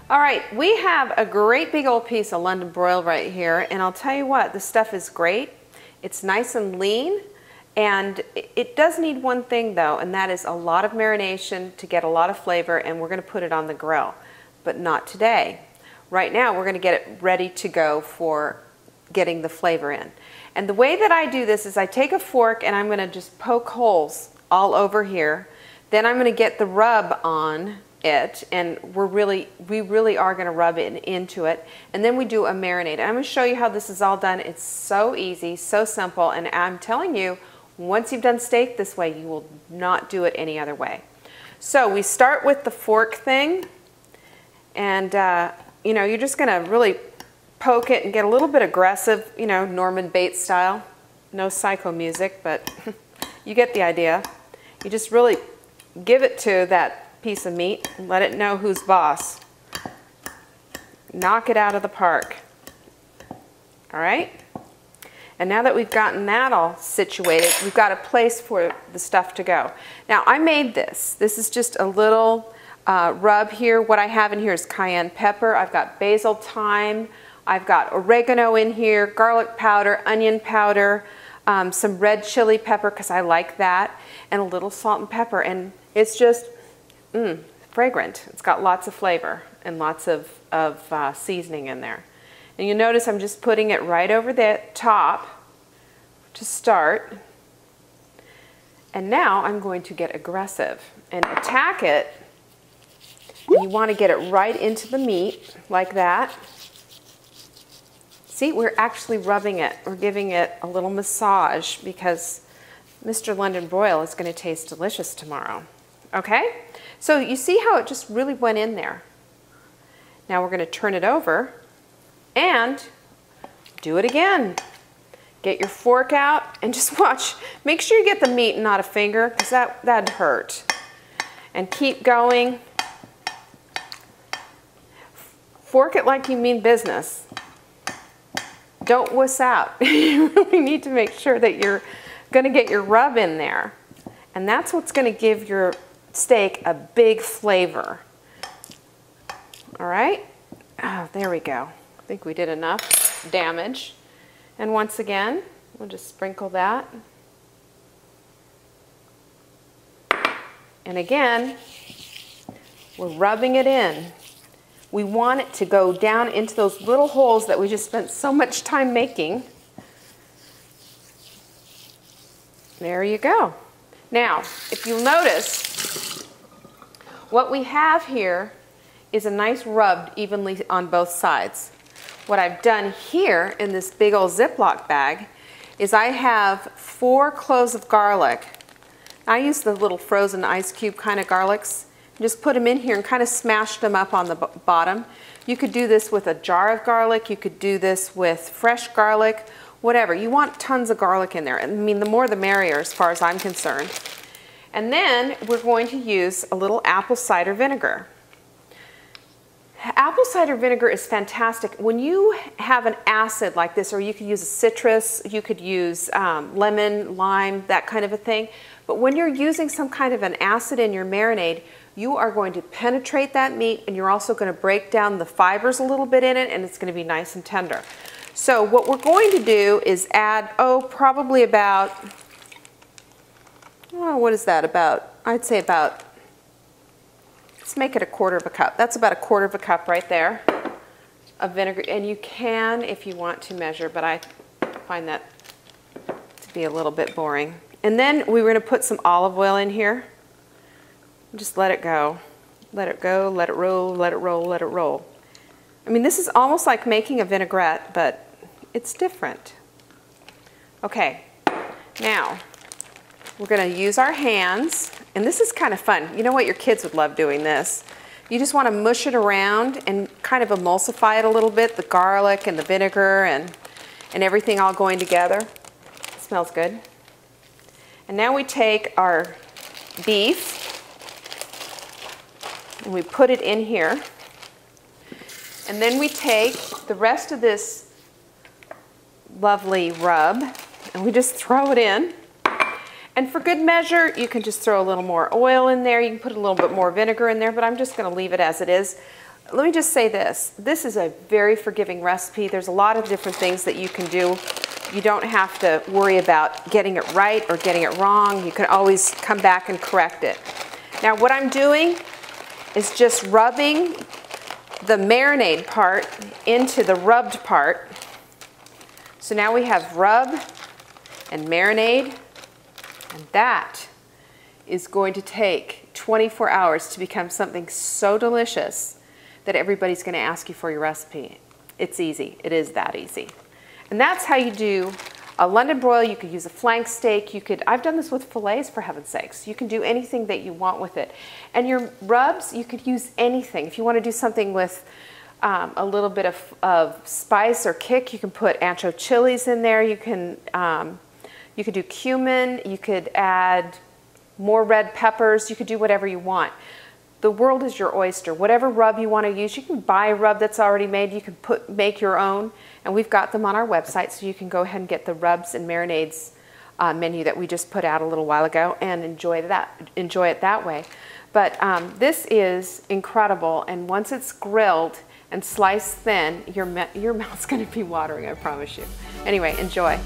All right, we have a great big old piece of London broil right here, and I'll tell you what, this stuff is great. It's nice and lean, and it does need one thing though, and that is a lot of marination to get a lot of flavor, and we're going to put it on the grill, but not today. Right now, we're going to get it ready to go for getting the flavor in. And the way that I do this is I take a fork and I'm going to just poke holes all over here. Then I'm going to get the rub on it, and we really are going to rub it into it, and then we do a marinade. I'm going to show you how this is all done. It's so easy, so simple, and I'm telling you, once you've done steak this way, you will not do it any other way. So we start with the fork thing, and you know, you're just going to really poke it and get a little bit aggressive, you know, Norman Bates style. No psycho music, but you get the idea. You just really give it to that piece of meat and let it know who's boss. Knock it out of the park. All right? And now that we've gotten that all situated, we've got a place for the stuff to go. Now, I made this. This is just a little rub here. What I have in here is cayenne pepper. I've got basil, thyme. I've got oregano in here, garlic powder, onion powder, some red chili pepper because I like that, and a little salt and pepper. And it's just fragrant. It's got lots of flavor and lots of seasoning in there. And you notice I'm just putting it right over the top to start. And now I'm going to get aggressive and attack it. And you want to get it right into the meat like that. See, we're actually rubbing it. We're giving it a little massage because Mr. London Broil is going to taste delicious tomorrow. Okay? So you see how it just really went in there. Now we're going to turn it over and do it again. Get your fork out and just watch. Make sure you get the meat and not a finger because that'd hurt. And keep going. Fork it like you mean business. Don't wuss out. You really need to make sure that you're going to get your rub in there. And that's what's going to give your steak a big flavor. All right? Oh, there we go. I think we did enough damage. And once again, we'll just sprinkle that. And again, we're rubbing it in. We want it to go down into those little holes that we just spent so much time making. There you go. Now, if you'll notice, what we have here is a nice rub evenly on both sides. What I've done here in this big old Ziploc bag is I have 4 cloves of garlic. I use the little frozen ice cube kind of garlics. Just put them in here and kind of smash them up on the bottom. You could do this with a jar of garlic. You could do this with fresh garlic, whatever. You want tons of garlic in there. I mean, the more the merrier as far as I'm concerned. And then we're going to use a little apple cider vinegar. Apple cider vinegar is fantastic. When you have an acid like this, or you could use a citrus, you could use lemon, lime, that kind of a thing. But when you're using some kind of an acid in your marinade, you are going to penetrate that meat, and you're also going to break down the fibers a little bit in it, and it's going to be nice and tender. So what we're going to do is add, probably about, what is that about? I'd say about, let's make it a 1/4 cup. That's about a 1/4 cup right there of vinegar. And you can, if you want to measure, but I find that to be a little bit boring. And then we're going to put some olive oil in here. Just let it go. Let it go, let it roll, let it roll, let it roll. I mean, this is almost like making a vinaigrette, but it's different. Okay, now we're going to use our hands, and this is kind of fun. You know what? Your kids would love doing this. You just want to mush it around and kind of emulsify it a little bit, the garlic and the vinegar and everything all going together. It smells good. And now we take our beef and we put it in here. And then we take the rest of this lovely rub and we just throw it in. And for good measure, you can just throw a little more oil in there. You can put a little bit more vinegar in there, but I'm just going to leave it as it is. let me just say this. This is a very forgiving recipe. There's a lot of different things that you can do. You don't have to worry about getting it right or getting it wrong. You can always come back and correct it. Now what I'm doing is just rubbing the marinade part into the rubbed part. So now we have rub and marinade, and that is going to take 24 hours to become something so delicious that everybody's going to ask you for your recipe. It's easy. It is that easy. And that's how you do a London broil. You could use a flank steak. I've done this with fillets, for heaven's sakes. You can do anything that you want with it. And your rubs, you could use anything. If you want to do something with a little bit of spice or kick, you can put ancho chilies in there. You could do cumin. You could add more red peppers. You could do whatever you want. The world is your oyster. Whatever rub you want to use, you can buy a rub that's already made. You can make your own, and we've got them on our website, so you can go ahead and get the rubs and marinades menu that we just put out a little while ago and enjoy it that way. But this is incredible, and once it's grilled and sliced thin, your mouth's going to be watering, I promise you. Anyway, enjoy.